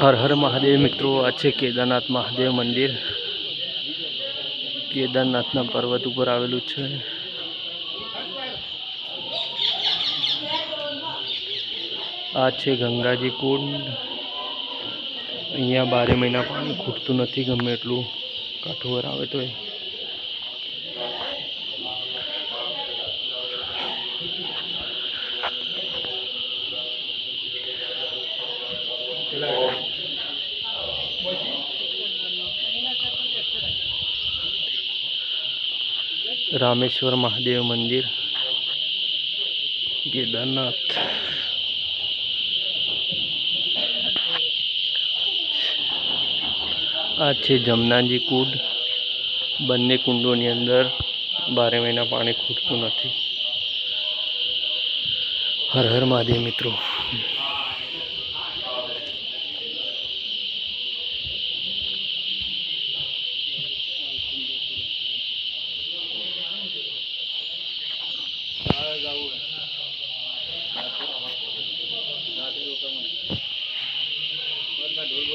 હર હર મહાદેવ મિત્રો, આ છે કેદારનાથ મહાદેવ મંદિર. કેદારનાથના પર્વત ઉપર આવેલું છે. આ છે ગંગાજી કુંડ. અહીંયા 12 મહિના પાણી ખૂટતું નથી, ગમે એટલું કાઠું આવે તો. રામેશ્વર મહાદેવ મંદિર, કેદારનાથ. આ છે જમનાજી કુંડ. બંને કુંડોની અંદર 12 મહિના પાણી ખૂટતું નથી. હર હર મહાદેવ મિત્રો.